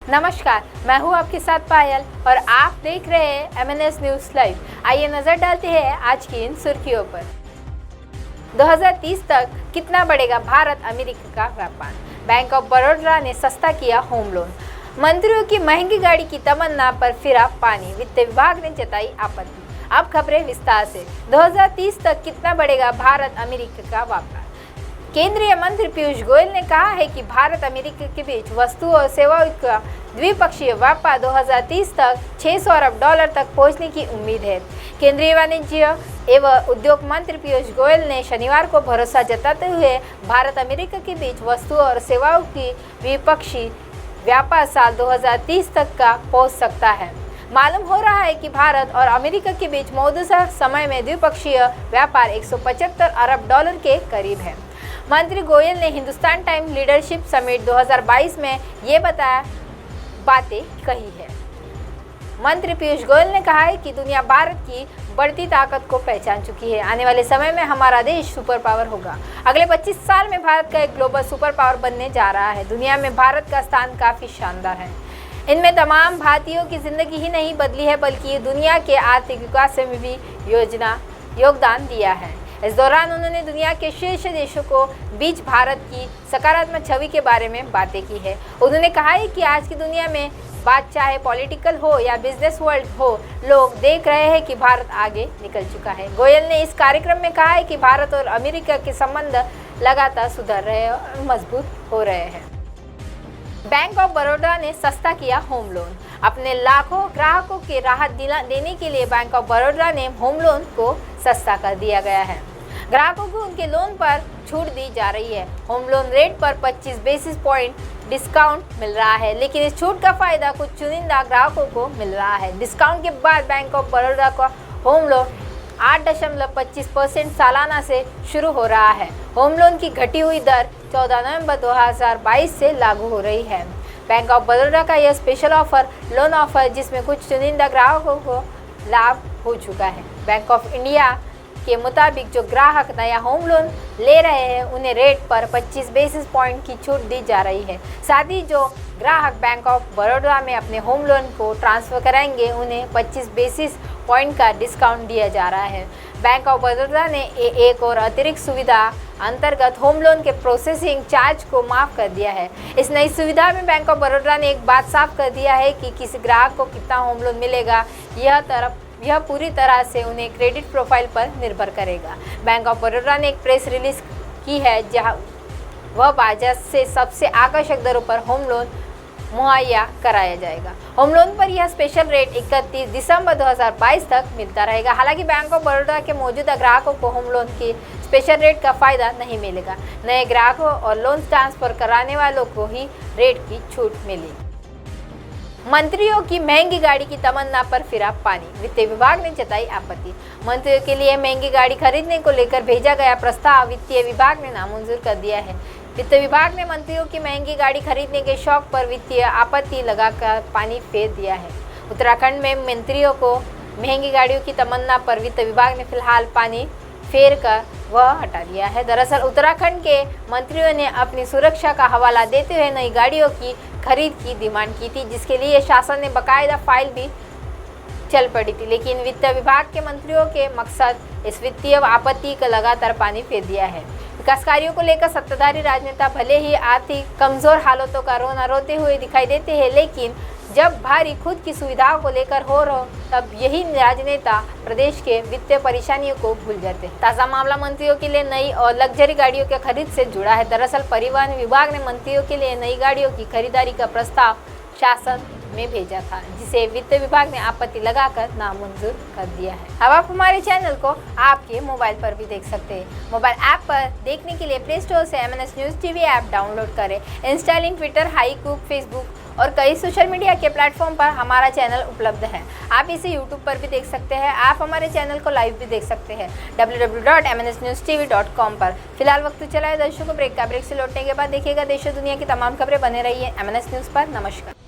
नमस्कार, मैं हूं आपके साथ पायल और आप देख रहे हैं MNS न्यूज़ लाइव। आइए नजर डालते हैं आज की इन सुर्खियों पर। 2030 तक कितना बढ़ेगा भारत अमेरिका का व्यापार? बैंक ऑफ बड़ौदा ने सस्ता किया होम लोन। मंत्रियों की महंगी गाड़ी की तमन्ना पर फिरा पानी, वित्त विभाग ने जताई आपत्ति। अब खबरें विस्तार से। 2030 तक कितना बढ़ेगा भारत अमेरिका का व्यापार? केंद्रीय मंत्री पीयूष गोयल ने कहा है कि भारत अमेरिका के बीच वस्तु और सेवाओं का द्विपक्षीय व्यापार 2030 तक $600 अरब तक पहुंचने की उम्मीद है। केंद्रीय वाणिज्य एवं उद्योग मंत्री पीयूष गोयल ने शनिवार को भरोसा जताते हुए भारत अमेरिका के बीच वस्तुओं और सेवाओं की द्विपक्षीय व्यापार साल 2030 तक का पहुंच सकता है। मालूम हो रहा है कि भारत और अमेरिका के बीच मौजूदा समय में द्विपक्षीय व्यापार $175 अरब के करीब है। मंत्री गोयल ने हिंदुस्तान टाइम्स लीडरशिप समिट 2022 में ये बातें कही है। मंत्री पीयूष गोयल ने कहा है कि दुनिया भारत की बढ़ती ताकत को पहचान चुकी है। आने वाले समय में हमारा देश सुपर पावर होगा। अगले 25 साल में भारत का एक ग्लोबल सुपर पावर बनने जा रहा है। दुनिया में भारत का स्थान काफ़ी शानदार है। इनमें तमाम भारतीयों की ज़िंदगी ही नहीं बदली है, बल्कि दुनिया के आर्थिक विकास में भी योगदान दिया है। इस दौरान उन्होंने दुनिया के शीर्ष देशों को बीच भारत की सकारात्मक छवि के बारे में बातें की है। उन्होंने कहा है कि आज की दुनिया में बात चाहे पॉलिटिकल हो या बिजनेस वर्ल्ड हो, लोग देख रहे हैं कि भारत आगे निकल चुका है। गोयल ने इस कार्यक्रम में कहा है कि भारत और अमेरिका के संबंध लगातार सुधर रहे हैं और मजबूत हो रहे हैं। बैंक ऑफ बड़ौदा ने सस्ता किया होम लोन। अपने लाखों ग्राहकों के राहत देने के लिए बैंक ऑफ बड़ौदा ने होम लोन को सस्ता कर दिया गया है। ग्राहकों को उनके लोन पर छूट दी जा रही है। होम लोन रेट पर 25 बेसिस पॉइंट डिस्काउंट मिल रहा है, लेकिन इस छूट का फायदा कुछ चुनिंदा ग्राहकों को मिल रहा है। डिस्काउंट के बाद बैंक ऑफ बड़ौदा का होम लोन 8.25% सालाना से शुरू हो रहा है। होम लोन की घटी हुई दर 14 नवंबर 2022 से लागू हो रही है। बैंक ऑफ बड़ौदा का यह स्पेशल ऑफर लोन ऑफर जिसमें कुछ चुनिंदा ग्राहकों को लाभ हो चुका है। बैंक ऑफ इंडिया के मुताबिक जो ग्राहक नया होम लोन ले रहे हैं उन्हें रेट पर 25 बेसिस पॉइंट की छूट दी जा रही है। साथ ही जो ग्राहक बैंक ऑफ बड़ौदा में अपने होम लोन को ट्रांसफ़र कराएंगे उन्हें 25 बेसिस पॉइंट का डिस्काउंट दिया जा रहा है। बैंक ऑफ बड़ौदा ने एक और अतिरिक्त सुविधा अंतर्गत होम लोन के प्रोसेसिंग चार्ज को माफ़ कर दिया है। इस नई सुविधा में बैंक ऑफ बड़ौदा ने एक बात साफ कर दिया है कि किसी ग्राहक को कितना होम लोन मिलेगा यह पूरी तरह से उन्हें क्रेडिट प्रोफाइल पर निर्भर करेगा। बैंक ऑफ बड़ौदा ने एक प्रेस रिलीज की है जहां वह बाजार से सबसे आकर्षक दरों पर होम लोन मुहैया कराया जाएगा। होम लोन पर यह स्पेशल रेट 31 दिसंबर 2022 तक मिलता रहेगा। हालांकि बैंक ऑफ बड़ौदा के मौजूदा ग्राहकों को होम लोन के स्पेशल रेट का फ़ायदा नहीं मिलेगा। नए ग्राहकों और लोन ट्रांसफ़र कराने वालों को ही रेट की छूट मिलेगी। मंत्रियों की महंगी गाड़ी की तमन्ना पर फिरा पानी, वित्त विभाग ने जताई आपत्ति। मंत्रियों के लिए महंगी गाड़ी खरीदने को लेकर भेजा गया प्रस्ताव वित्तीय विभाग ने नामंजूर कर दिया है। वित्त विभाग ने मंत्रियों की महंगी गाड़ी खरीदने के शौक पर वित्तीय आपत्ति लगाकर पानी फेर दिया है। उत्तराखंड में मंत्रियों को महंगी गाड़ियों की तमन्ना पर वित्त विभाग ने फिलहाल पानी फेर कर वह हटा दिया है। दरअसल उत्तराखंड के मंत्रियों ने अपनी सुरक्षा का हवाला देते हुए नई गाड़ियों की खरीद की डिमांड की थी, जिसके लिए शासन ने बाकायदा फाइल भी चल पड़ी थी, लेकिन वित्त विभाग के मंत्रियों के मकसद इस वित्तीय आपत्ति का लगातार पानी फेर दिया है। विकास कार्यों को लेकर सत्ताधारी राजनेता भले ही आर्थिक कमजोर हालातों का रोना रोते हुए दिखाई देते हैं, लेकिन जब भारी खुद की सुविधाओं को लेकर हो तब यही राजनेता प्रदेश के वित्तीय परेशानियों को भूल जाते हैं। ताज़ा मामला मंत्रियों के लिए नई और लग्जरी गाड़ियों के खरीद से जुड़ा है। दरअसल परिवहन विभाग ने मंत्रियों के लिए नई गाड़ियों की खरीदारी का प्रस्ताव शासन में भेजा था, जिसे वित्त विभाग ने आपत्ति लगाकर नामंजूर कर दिया है। अब आप हमारे चैनल को आपके मोबाइल पर भी देख सकते हैं। मोबाइल ऐप पर देखने के लिए प्ले स्टोर से MNS news TV app download करें। इंस्टा, लिंक, ट्विटर, हाईकूक, फेसबुक और कई सोशल मीडिया के प्लेटफॉर्म पर हमारा चैनल उपलब्ध है। आप इसे यूट्यूब पर भी देख सकते हैं। आप हमारे चैनल को लाइव भी देख सकते हैं www.mnsnewstv.com पर। फिलहाल वक्त चला है दर्शकों ब्रेक का। ब्रेक से लौटने के बाद देखिएगा देश और दुनिया की तमाम खबरें। बने रहिए MNS न्यूज़ पर। नमस्कार।